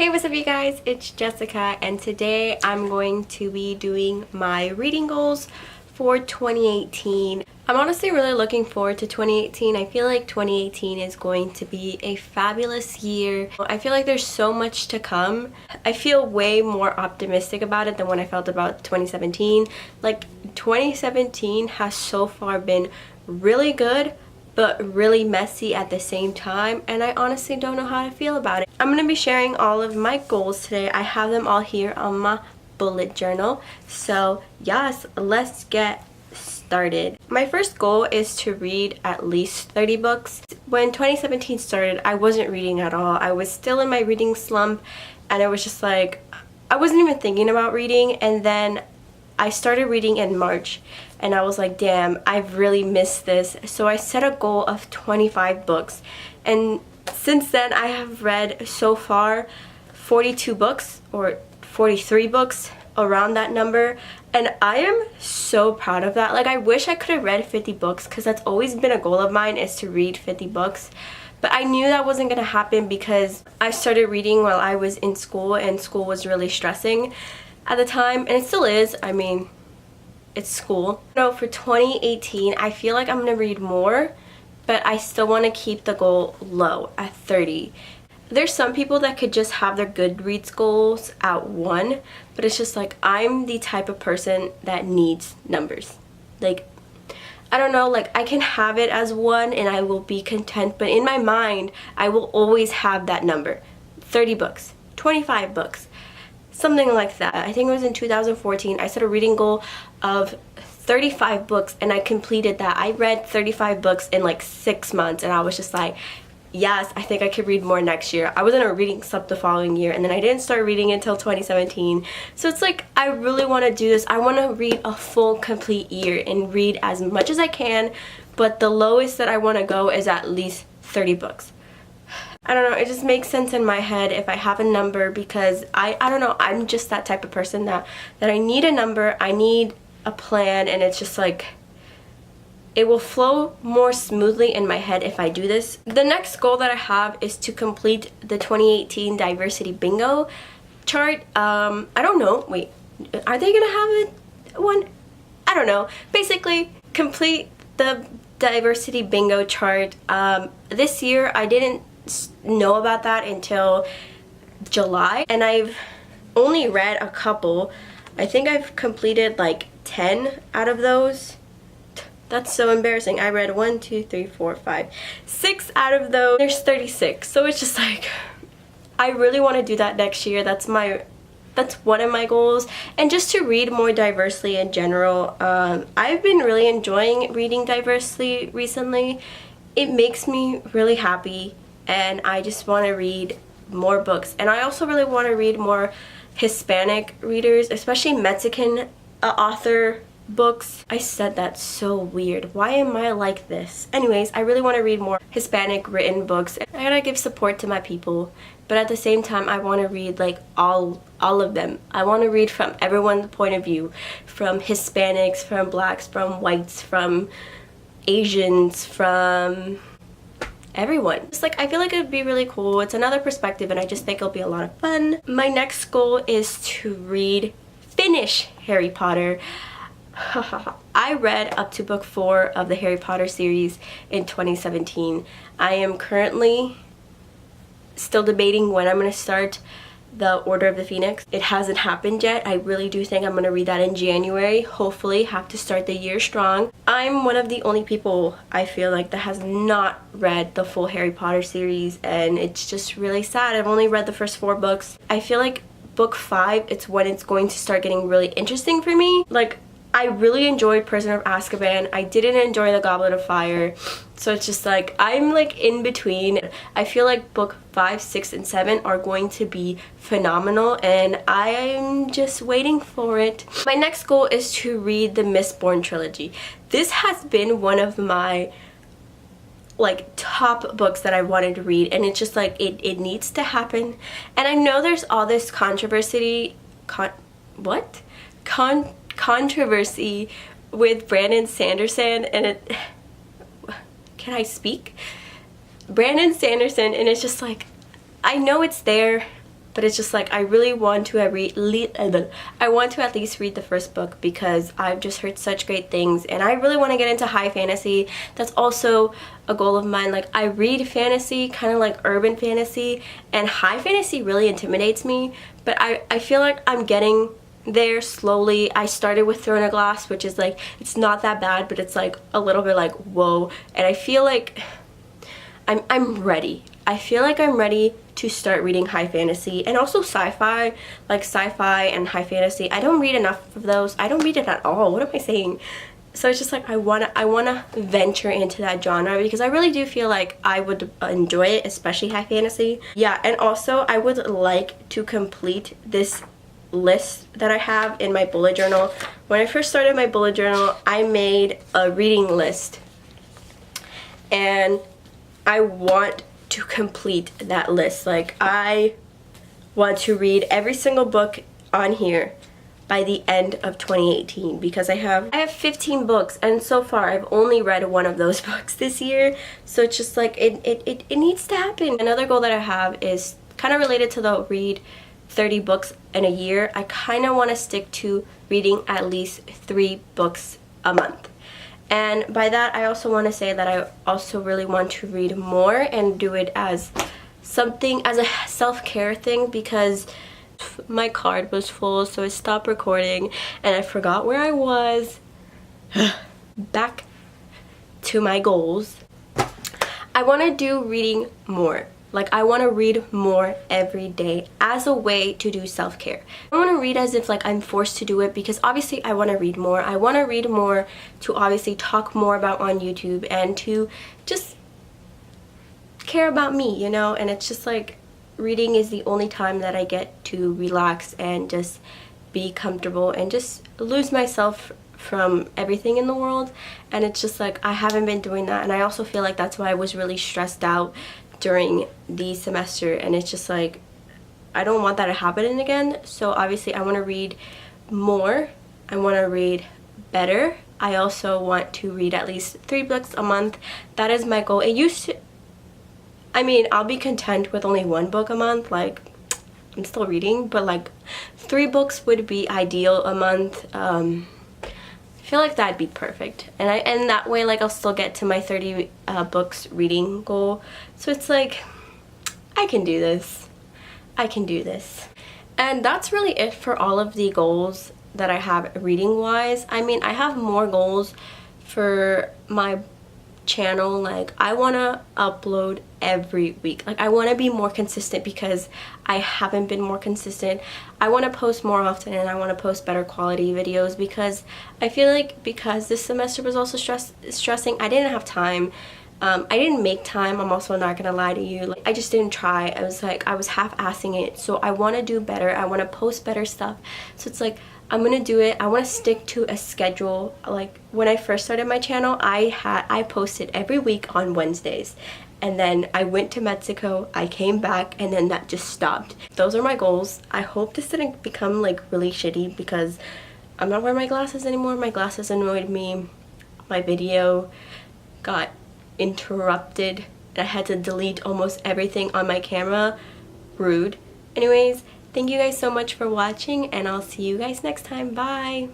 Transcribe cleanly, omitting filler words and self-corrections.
Hey, what's up you guys? It's Jessica and today I'm going to be doing my reading goals for 2018. I'm honestly really looking forward to 2018. I feel like 2018 is going to be a fabulous year. I feel like there's so much to come. I feel way more optimistic about it than when I felt about 2017. Like 2017 has so far been really good but really messy at the same time, and I honestly don't know how to feel about it. I'm going to be sharing all of my goals today. I have them all here on my bullet journal. So yes, let's get started. My first goal is to read at least 30 books. When 2017 started, I wasn't reading at all. I was still in my reading slump, and I was just like, I wasn't even thinking about reading, and then I started reading in March and I was like, damn, I've really missed this. So I set a goal of 25 books, and since then I have read so far 42 books or 43 books, around that number, and I am so proud of that. Like, I wish I could have read 50 books because that's always been a goal of mine, is to read 50 books. But I knew that wasn't going to happen because I started reading while I was in school, and school was really stressing at the time, and it still is. I mean, it's school. So for 2018, I feel like I'm gonna read more, but I still want to keep the goal low at 30. There's some people that could just have their Goodreads goals at 1, but it's just like, I'm the type of person that needs numbers. Like, I don't know, like, I can have it as 1 and I will be content, but in my mind I will always have that number. 30 books, 25 books, something like that. I think it was in 2014 I set a reading goal of 35 books and I completed that. I read 35 books in like 6 months, and I was just like, yes, I think I could read more next year. I was in a reading slump the following year, and then I didn't start reading until 2017. So it's like, I really want to do this. I want to read a full complete year and read as much as I can, but the lowest that I want to go is at least 30 books. I don't know, it just makes sense in my head if I have a number, because I don't know, I'm just that type of person that I need a number, I need a plan, and it's just like, it will flow more smoothly in my head if I do this. The next goal that I have is to complete the 2018 diversity bingo chart. I don't know, wait, are they gonna have one? I don't know. Basically, complete the diversity bingo chart. This year I didn't know about that until July, and I've only read a couple. I think I've completed like 10 out of those. That's so embarrassing. I read 1, 2, 3, 4, 5, 6 out of those. There's 36, so it's just like, I really want to do that next year. That's one of my goals, and just to read more diversely in general. I've been really enjoying reading diversely recently. It makes me really happy, and I just want to read more books. And I also really want to read more Hispanic readers, especially Mexican author books. I said that so weird. Why am I like this? Anyways, I really want to read more Hispanic written books. I gotta give support to my people, but at the same time I want to read like all of them. I want to read from everyone's point of view, from Hispanics, from blacks, from whites, from Asians, from everyone. Just like, I feel like it would be really cool. It's another perspective, and I just think it'll be a lot of fun. My next goal is to finish Harry Potter. I read up to book 4 of the Harry Potter series in 2017. I am currently still debating when I'm going to start the Order of the Phoenix. It hasn't happened yet. I really do think I'm going to read that in January. Hopefully have to start the year strong. I'm one of the only people, I feel like, that has not read the full Harry Potter series, and it's just really sad. I've only read the first 4 books. I feel like book 5, it's when it's going to start getting really interesting for me. Like, I really enjoyed Prisoner of Azkaban. I didn't enjoy The Goblet of Fire. So it's just like, I'm like in between. I feel like book 5, 6, and 7 are going to be phenomenal, and I'm just waiting for it. My next goal is to read the Mistborn trilogy. This has been one of my like top books that I wanted to read, and it's just like, it needs to happen. And I know there's all this controversy with Brandon Sanderson, and can I speak? Brandon Sanderson, and it's just like, I know it's there, but it's just like I really want to I want to at least read the first book because I've just heard such great things, and I really want to get into high fantasy. That's also a goal of mine. Like, I read fantasy, kind of like urban fantasy, and high fantasy really intimidates me, but I feel like I'm getting there slowly. I started with Throne of Glass, which is like, it's not that bad, but it's like a little bit like whoa, and I feel like I'm ready. I feel like I'm ready to start reading high fantasy and also sci-fi, like sci-fi and high fantasy. I don't read enough of those. I don't read it at all. What am I saying? So it's just like I wanna venture into that genre because I really do feel like I would enjoy it, especially high fantasy. Yeah, and also I would like to complete this list that I have in my bullet journal. When I first started my bullet journal, I made a reading list, and I want to complete that list. Like, I want to read every single book on here by the end of 2018 because I have 15 books, and so far I've only read one of those books this year. So it's just like it needs to happen. Another goal that I have is kind of related to the read 30 books in a year. I kind of want to stick to reading at least 3 books a month. And by that, I also want to say that I also really want to read more and do it as something, as a self-care thing, because my card was full, so I stopped recording and I forgot where I was. Back to my goals. I want to do reading more. Like, I want to read more every day as a way to do self-care. I want to read as if like I'm forced to do it, because obviously I want to read more. I want to read more to obviously talk more about on YouTube and to just care about me, you know? And it's just like reading is the only time that I get to relax and just be comfortable and just lose myself from everything in the world. And it's just like I haven't been doing that, and I also feel like that's why I was really stressed out during the semester, and it's just like I don't want that to happen again. So obviously I want to read more, I want to read better. I also want to read at least 3 books a month. That is my goal. It used to, I mean, I'll be content with only 1 book a month. Like, I'm still reading, but like 3 books would be ideal a month. I feel like that'd be perfect, and that way like I'll still get to my 30 books reading goal. So it's like I can do this. I can do this. And that's really it for all of the goals that I have reading wise. I mean, I have more goals for my channel. Like, I want to upload every week. Like, I want to be more consistent because I haven't been more consistent. I want to post more often, and I want to post better quality videos because I feel like because this semester was also stressing, I didn't have time. I didn't make time. I'm also not gonna lie to you. Like, I just didn't try. I was half-assing it. So I want to do better. I want to post better stuff. So it's like I'm gonna do it. I want to stick to a schedule. Like, when I first started my channel, I posted every week on Wednesdays, and then I went to Mexico, I came back, and then that just stopped. Those are my goals. I hope this didn't become like really shitty because I'm not wearing my glasses anymore. My glasses annoyed me. My video got interrupted. I had to delete almost everything on my camera. Rude. Anyways, thank you guys so much for watching, and I'll see you guys next time. Bye!